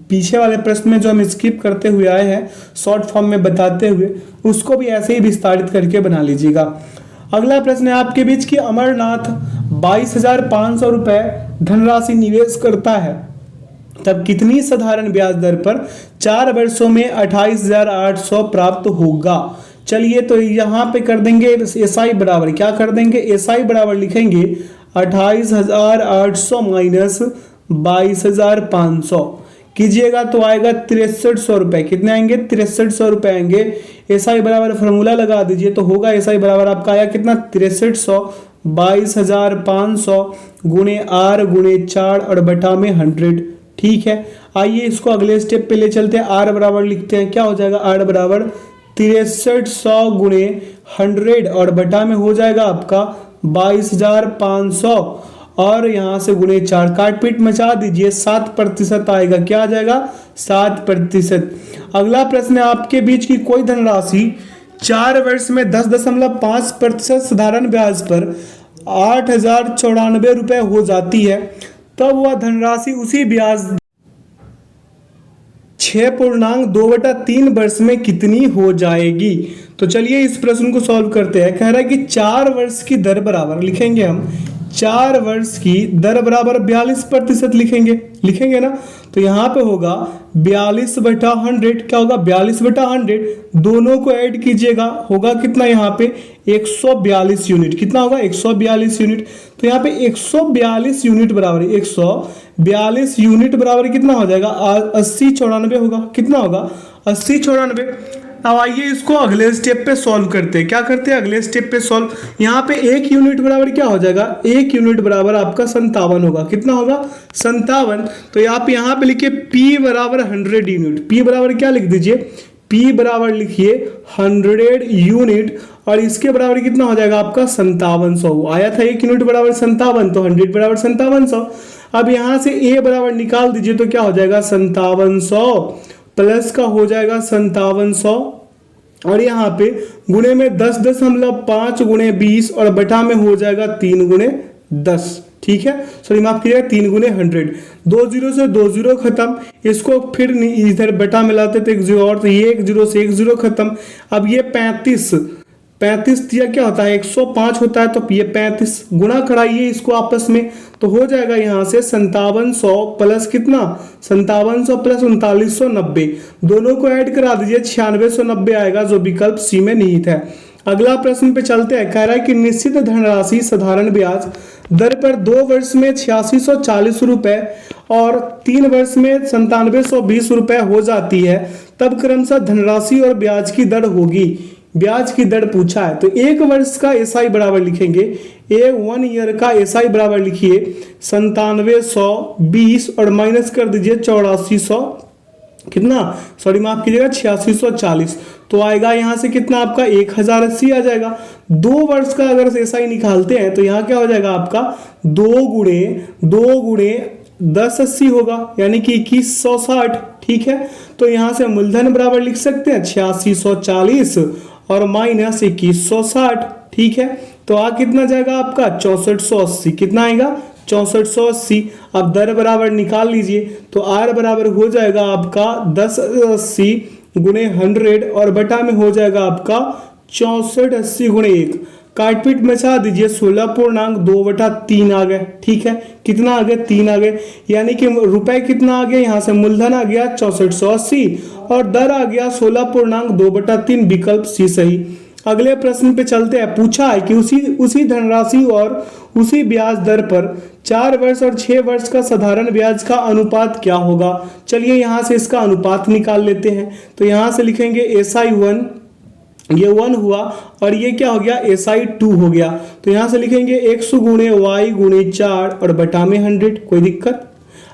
पीछे वाले प्रश्न में जो हम स्किप करते हुए आए हैं शॉर्ट फॉर्म में बताते हुए, उसको भी ऐसे ही विस्तारित करके बना लीजिएगा। अगला प्रश्न है आपके बीच की अमरनाथ 22,500 रुपए धनराशि निवेश करता है, तब कितनी साधारण ब्याज दर पर 4 वर्षों में 28,800 प्राप्त होगा। चलिए तो यहाँ पे कर देंगे एसआई बराबर, क्या कर देंगे एसआई बराबर लिखेंगे 28,800 माइनस 22,500 कीजिएगा तो आएगा 6300 रुपए। कितने आएंगे 6300 रुपए आएंगे। एसआई बराबर फॉर्मूला लगा दीजिए तो होगा एसआई बराबर आपका आया कितना 6300 22,500 गुणे आर गुणे 4 और बटा में 100, ठीक है। आइए इसको अगले स्टेप पे ले चलते हैं। आर बराबर लिखते हैं, क्या हो जाएगा आर बराबर 6300 गुणे 100 और बटा में हो जाएगा आपका 22,500 और यहाँ से गुणे 4 काट पीट मचा दीजिए 7% आएगा। क्या आ जाएगा? 7%। अगला प्रश्न है आपके बीच की कोई धनराशि 4 वर्ष में 10.5% साधारण ब्याज पर 8,094 रुपए हो जाती है, तब वह धनराशि उसी ब्याज 6.2/3 वर्ष में कितनी हो जाएगी? तो चलिए इस प्रश्न को सॉल्व करते हैं। कह रहा है कि 4 वर्ष की दर बराबर लिखेंगे हम, 4 वर्ष की दर बराबर 42% लिखेंगे ना। तो यहाँ पे होगा 42/100। क्या होगा? 42/100 दोनों को ऐड कीजिएगा, होगा कितना? यहाँ पे 142 यूनिट। कितना होगा? 142 यूनिट। तो यहाँ पे 142 यूनिट बराबर 142 यूनिट बराबर कितना हो जाएगा? 8094 होगा। कितना होगा? 8094। अब आइए इसको अगले स्टेप पे सॉल्व करते हैं। क्या करते हैं अगले स्टेप पे सॉल्व? यहाँ पे 1 यूनिट बराबर क्या हो जाएगा? 1 यूनिट बराबर आपका 57 होगा। कितना होगा? 57। तो आप यहाँ पे लिखिए P बराबर 100 यूनिट। P बराबर क्या लिख दीजिए? P बराबर लिखिए 100 यूनिट और इसके बराबर कितना हो जाएगा आपका? 5700 आया था। 1 यूनिट बराबर 57, तो 100 बराबर 5700। अब यहाँ से A बराबर निकाल दीजिए तो क्या हो जाएगा? 5700 प्लस का हो जाएगा 5700 और यहाँ पे गुणे में 10.5 गुणे 20 और बटा में हो जाएगा 3 गुणे 10। ठीक है, सॉरी माफ कीजिएगा 3 गुणे 100। 2 जीरो से 2 जीरो खत्म, इसको फिर इधर बटा मिलाते तो 1 जीरो और, तो ये 1 जीरो से 1 जीरो खत्म। अब ये 35 दिया क्या होता है? 105 होता है, तो ये 35 गुणा कराइए इसको आपस में, तो हो जाएगा यहाँ से 5700 प्लस कितना? 5700 प्लस 3990 दोनों को ऐड करा दीजिए, 9690 आएगा, जो विकल्प सी में निहित है। अगला प्रश्न पे चलते हैं। कह रहा है कि निश्चित धनराशि साधारण ब्याज दर पर 2 वर्ष में 8640 रुपए और 3 वर्ष में 9720 रुपए हो जाती है, तब क्रमशः धनराशि और ब्याज की दर होगी। ब्याज की दर पूछा है, तो 1 वर्ष का एसआई बराबर लिखेंगे, 1 ईयर का एसआई बराबर लिखिए 9720 और माइनस कर दीजिए 8400, कितना? सॉरी माफ कीजिएगा 8640, तो आएगा यहाँ से कितना आपका? 1080 आ जाएगा। 2 वर्ष का अगर एसआई निकालते हैं तो यहाँ क्या हो जाएगा आपका? 2 गुणे 1080 होगा, यानी कि 2160। ठीक है, तो यहाँ से मूलधन बराबर लिख सकते हैं 8640 और माइनस 2160। ठीक है, तो आ कितना जाएगा आपका? 6480। कितना आएगा? 6480। अब दर बराबर निकाल लीजिए, तो आर बराबर हो जाएगा आपका 1080 गुणे 100 और बटा में हो जाएगा आपका 6480 गुणे 1। काटपीट मचा दीजिए, 16.2/3 आ गए। ठीक है, कितना आ गए? 3 आ गए, यानी कि रुपए कितना आ गया? यहाँ से मूलधन आ गया 6480 और दर आ गया 16.2/3, विकल्प सी सही। अगले प्रश्न पे चलते हैं। पूछा है कि उसी धनराशि और उसी ब्याज दर पर 4 वर्ष और 6 वर्ष का साधारण ब्याज का अनुपात क्या होगा? चलिए यहाँ से इसका अनुपात निकाल लेते हैं। तो यहाँ से लिखेंगे SI1, ये 1 हुआ और ये क्या हो गया? SI2 हो गया। तो यहाँ से लिखेंगे 100 गुणे y गुणे 4 और बटा में 100। कोई दिक्कत?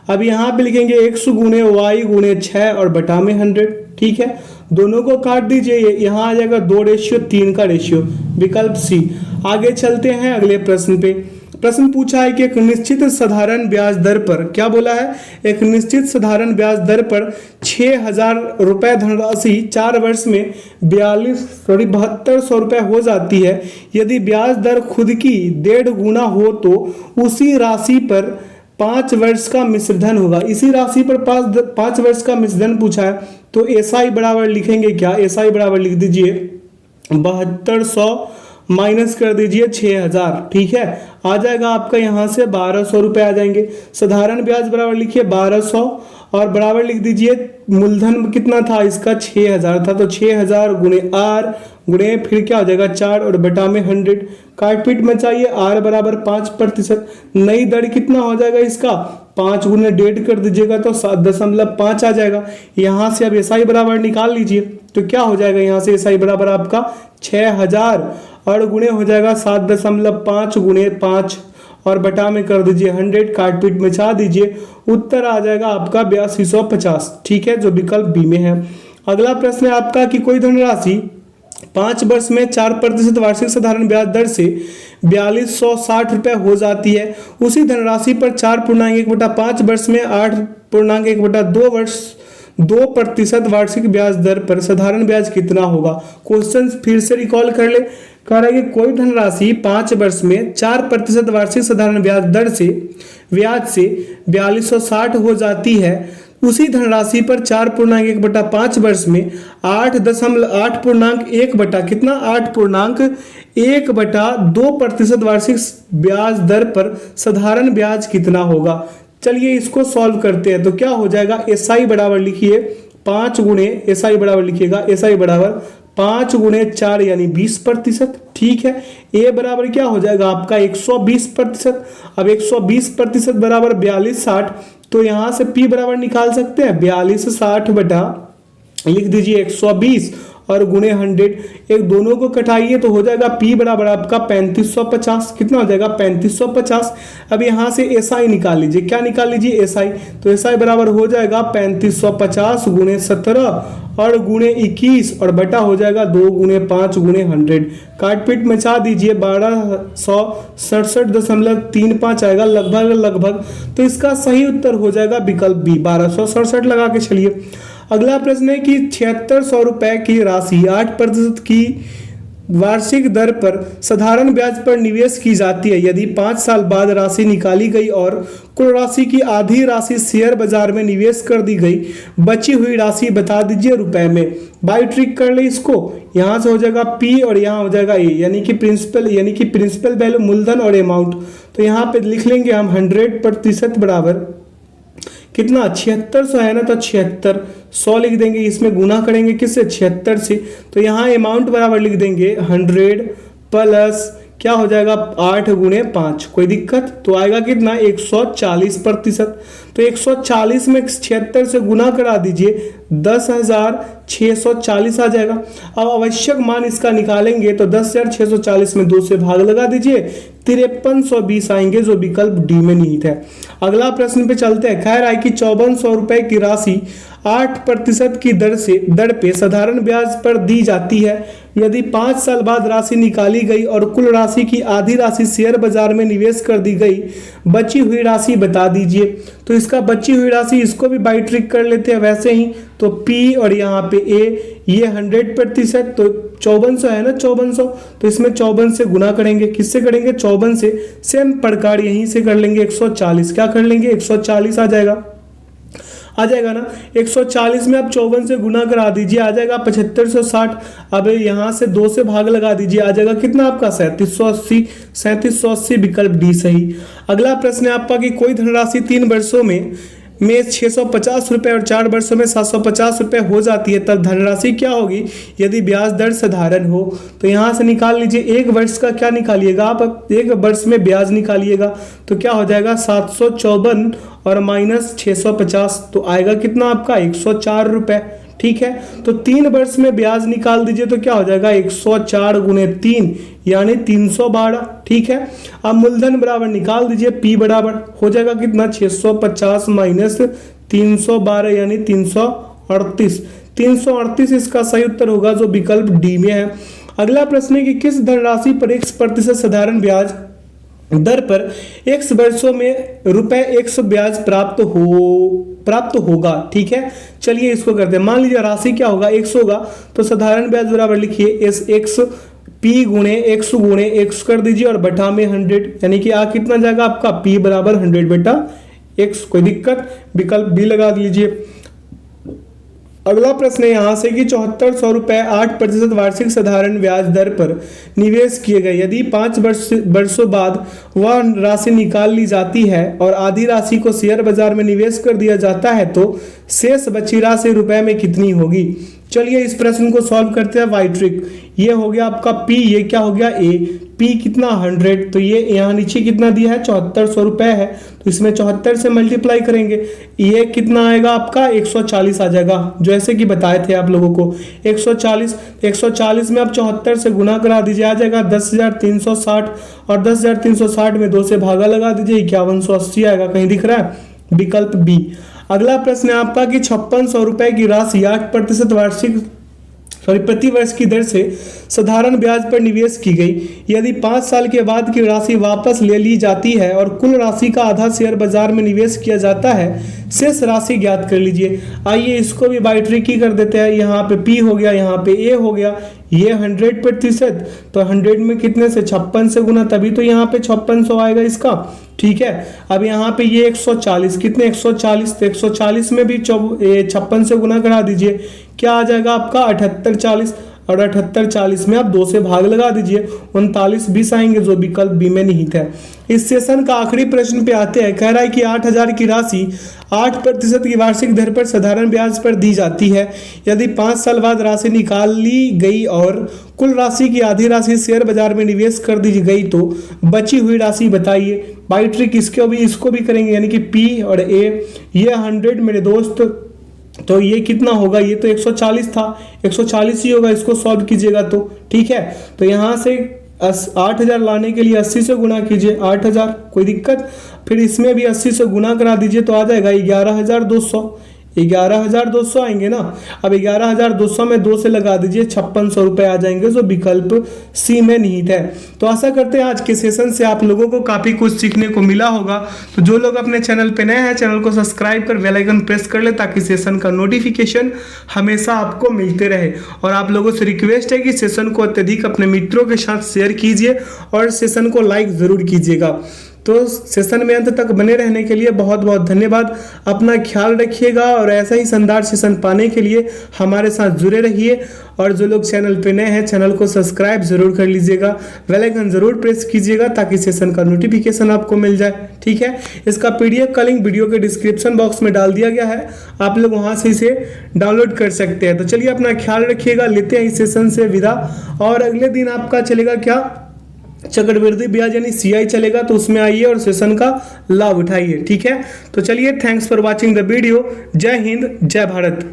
अब यहाँ पे लिखेंगे 100 गुणे y गुणे 6 और बटा में 100। ठीक है, दोनों को काट दीजिए, यहाँ आ जाएगा 2:3 का रेशियो, विकल्प सी। आगे चलते हैं अगले प्रश्न पे। प्रश्न पूछा है कि एक निश्चित साधारण ब्याज दर पर, क्या बोला है? एक निश्चित साधारण ब्याज दर पर 6000 रुपए धनराशि 4 वर्ष में 7200 रुपए हो जाती है। यदि ब्याज दर खुद की 1.5 गुना हो तो उसी राशि पर 5 वर्ष का मिश्रधन होगा। इसी राशि पर 5 वर्ष का मिश्रधन पूछा है, तो एसआई बराबर लिखेंगे क्या? एसआई बराबर लिख दीजिए 7200 माइनस कर दीजिए 6000। ठीक है, आ जाएगा आपका यहाँ से 1200 रुपए आ जाएंगे। साधारण ब्याज बराबर लिखिए 1200 और बराबर लिख दीजिए मूलधन कितना था इसका? 6000 था, तो 6000 गुणे आर गुणे फिर क्या हो जाएगा 4 और बटा में 100। काटपीट में चाहिए आर बराबर 5%। नई दर कितना हो जाएगा इसका? 5 गुणे 1.5 कर दीजिएगा तो 7.5 आ जाएगा। यहाँ से अब एसआई बराबर निकाल लीजिए, तो क्या हो जाएगा? यहाँ से एसआई बराबर आपका 6000 और गुणे हो जाएगा 7.5 गुणे 5 और बटा में कर दीजिए 100। काटपीट में छा दीजिए, उत्तर आ जाएगा आपका 8250। ठीक है, जो विकल्प बी में है। अगला प्रश्न है आपका कि कोई धनराशि 5 वर्ष में 4% वार्षिक साधारण ब्याज दर से 4260 रुपये हो जाती है। उसी धनराशि पर 4.1/5 वर्ष में 8.1/2 वार्षिक ब्याज दर पर साधारण ब्याज कितना होगा। क्वेश्चन फिर से रिकॉल कर ले। कह रहा है कि कोई धनराशि 5 वर्ष में 4% वार्षिक साधारण ब्याज दर से 4260 हो जाती है। उसी धनराशि पर 4.1/5 वर्ष में 8.1/2 वार्षिक ब्याज दर पर साधारण ब्याज कितना होगा। चलिए इसको सॉल्व करते हैं। तो क्या हो जाएगा, एसआई बराबर लिखिए 5 गुणे एसआई बराबर लिखिएगा, एसआई बराबर 5 गुणे 4 यानी 20%। ठीक है, ए बराबर क्या हो जाएगा आपका 120%। अब 120% बराबर 4260, तो यहां से पी बराबर निकाल सकते हैं 4260 बटा लिख दीजिए 120 और गुणे 100, एक दोनों को कटाइए तो हो जाएगा पी बराबर आपका 3550। कितना हो जाएगा 3550। अब यहाँ से एसआई निकाल लीजिए, क्या निकाल लीजिए एसआई, तो एसआई बराबर हो जाएगा 3550 गुणे 17 और गुणे 21 और बटा हो जाएगा 2 गुणे 5 गुणे 100। काटपीट मचा दीजिए 1267.35 आएगा लगभग। तो इसका सही उत्तर हो जाएगा विकल्प बी 1267 लगा के चलिए। अगला प्रश्न है कि 7600 रुपए की राशि 8% की वार्षिक दर पर साधारण ब्याज पर निवेश की जाती है। यदि 5 साल बाद राशि निकाली गई और कुल राशि की आधी राशि शेयर बाजार में निवेश कर दी गई, बची हुई राशि बता दीजिए रुपए में। बाई ट्रिक कर ले इसको, यहां से हो जाएगा पी और यहां हो जाएगा ए, यानी कि प्रिंसिपल वैल्यू मूलधन और अमाउंट। तो यहाँ पे लिख लेंगे हम 100% बराबर कितना 7600 है ना, तो 76 100 लिख देंगे, इसमें गुना करेंगे किससे 76 से, तो यहाँ अमाउंट बराबर लिख देंगे 100 प्लस क्या हो जाएगा 8 गुणे 5, कोई दिक्कत, तो आएगा कितना 140%। तो 140 में 76 से गुना करा दीजिए 10,640 आ जाएगा। अब आवश्यक मान इसका निकालेंगे तो 10,640 में 2 से भाग लगा दीजिए 5320 आएंगे, जो विकल्प डी में निहित है। अगला प्रश्न पे चलते हैं। कह रहा है कि 5400 रुपए की राशि 8% की दर पे साधारण ब्याज पर दी जाती है। यदि 5 साल बाद राशि निकाली गई और कुल राशि की आधी राशि शेयर बाजार में निवेश कर दी गई, बची हुई राशि बता दीजिए। तो इसका बची हुई राशि इसको भी बाई ट्रिक कर लेते हैं वैसे ही, तो पी और यहाँ पे ए, ये 100%, तो 5400 है ना 5400, तो इसमें 54 से गुना करेंगे, किससे करेंगे 54 से, सेम प्रकार यहीं से कर लेंगे 140, क्या कर लेंगे 140 आ जाएगा ना। 140 में आप 54 से गुना करा दीजिए, आ जाएगा 7560। अब यहाँ से 2 से भाग लगा दीजिए, आ जाएगा कितना आपका 3780 विकल्प डी सही। अगला प्रश्न है आपका कि कोई धनराशि 3 वर्षों में 650 रुपए और 4 वर्षों में 750 रुपए हो जाती है, तब धनराशि क्या होगी यदि ब्याज दर साधारण हो। तो यहाँ से निकाल लीजिए, 1 वर्ष का क्या निकालिएगा आप, 1 वर्ष में ब्याज निकालिएगा, तो क्या हो जाएगा 754 और माइनस 650, तो आएगा कितना आपका 104 रुपए। ठीक है, तो 3 वर्ष में ब्याज निकाल दीजिए तो क्या हो जाएगा 104 गुणे 3 यानी 312। ठीक है, अब मूलधन बराबर निकाल दीजिए, पी बराबर हो जाएगा कितना 650 माइनस 312 यानी 338। 338 इसका सही उत्तर होगा, जो विकल्प डी में है। अगला प्रश्न है कि किस धनराशि पर 1% साधारण ब्याज दर पर x वर्षों में ₹100 ब्याज प्राप्त होगा। ठीक है, चलिए इसको करते हैं। मान लीजिए राशि क्या होगा 100 होगा, तो साधारण ब्याज बराबर लिखिए एस एक्स पी गुणे एक्स कर दीजिए और बटा में 100, यानी कि कितना जाएगा आपका p बराबर 100 बटा x, कोई दिक्कत, विकल्प बी लगा लीजिए। अगला प्रश्न है यहाँ से कि 7400 रुपए 8% वार्षिक साधारण ब्याज दर पर निवेश किए गए। यदि 5 वर्षों बाद वह राशि निकाल ली जाती है और आधी राशि को शेयर बाजार में निवेश कर दिया जाता है, तो शेष बची राशि रुपए में कितनी होगी। चलिए इस प्रश्न को सॉल्व करते हैं बाई ट्रिक। ये हो गया आपका P, ये क्या हो गया A, P कितना 100, तो ये यहाँ नीचे कितना दिया है 7400 रुपए है, तो इसमें 74 से मल्टीप्लाई करेंगे, ये कितना आएगा आपका 140 आ जाएगा, जो ऐसे कि बताए थे आप लोगों को 140 में आप 74 से गुना करा दीजिए, आ जाएगा 10,360 और 10,360 में 2 से भागा लगा दीजिए 5180 आएगा, कहीं दिख रहा है, विकल्प बी। अगला प्रश्न है आपका कि 5600 रुपए की राशि 8% वार्षिक प्रति वर्ष की दर से साधारण ब्याज पर निवेश की गई। यदि 5 साल के बाद की राशि वापस ले ली जाती है और कुल राशि का आधा शेयर बाजार में निवेश किया जाता है, शेष राशि ज्ञात कर लीजिए। आइए इसको भी बाई ट्रिकी कर देते हैं। यहाँ पे P हो गया, यहाँ पे A हो गया, ये 100%, तो 100 में कितने से 56 से गुना, तभी तो यहाँ पे 5600 आएगा इसका। ठीक है, अब यहाँ पे ये 140, कितने 140, तो 140 में भी 56 से गुना करा दीजिए, क्या आ जाएगा आपका 7840, और 7840 में आप 2 से भाग लगा दीजिए, 3920 आएंगे जो विकल्प बी में निहित है। इस सेशन का आखिरी प्रश्न पे आते हैं। कह रहा है कि 8000 की राशि 8% की वार्षिक दर पर साधारण ब्याज पर दी जाती है। यदि 5 साल बाद राशि निकाली गई और कुल राशि की आधी राशि शेयर बाजार में निवेश कर दी गई तो बची हुई राशि बताइए। बाई ट्रिक इसको भी करेंगे, यानी कि P और A, ये 100 मेरे दोस्त, तो ये कितना होगा, ये तो 140 था, 140 ही होगा, इसको सॉल्व कीजिएगा तो। ठीक है, तो यहाँ से 8000 लाने के लिए 80 से गुना कीजिए, 8000, कोई दिक्कत, फिर इसमें भी 80 से गुना करा दीजिए तो आ जाएगा 11200, 11200 आएंगे ना। अब 11200 में 2 से लगा दीजिए, 5600 रुपये आ जाएंगे जो विकल्प सी में निहित है। तो आशा करते हैं आज के सेशन से आप लोगों को काफ़ी कुछ सीखने को मिला होगा। तो जो लोग अपने चैनल पे नए हैं, चैनल को सब्सक्राइब कर बेल आइकन प्रेस कर ले ताकि सेशन का नोटिफिकेशन हमेशा आपको मिलते रहे। और आप लोगों से रिक्वेस्ट है कि सेशन को अत्यधिक अपने मित्रों के साथ शेयर कीजिए और सेशन को लाइक ज़रूर कीजिएगा। तो सेशन में अंत तक बने रहने के लिए बहुत बहुत धन्यवाद। अपना ख्याल रखिएगा और ऐसा ही शानदार सेशन पाने के लिए हमारे साथ जुड़े रहिए। और जो लोग चैनल पे नए हैं, चैनल को सब्सक्राइब जरूर कर लीजिएगा, बेल आइकन जरूर प्रेस कीजिएगा ताकि सेशन का नोटिफिकेशन आपको मिल जाए। ठीक है, इसका PDF का लिंक वीडियो के डिस्क्रिप्शन बॉक्स में डाल दिया गया है, आप लोग वहां से इसे डाउनलोड कर सकते हैं। तो चलिए अपना ख्याल रखिएगा, लेते हैं इस सेशन से विदा। और अगले दिन आपका चलेगा क्या, चक्रवृद्धि ब्याज यानी CI चलेगा, तो उसमें आइए और सेशन का लाभ उठाइए। ठीक है, तो चलिए, thanks for watching the video. जय हिंद, जय भारत।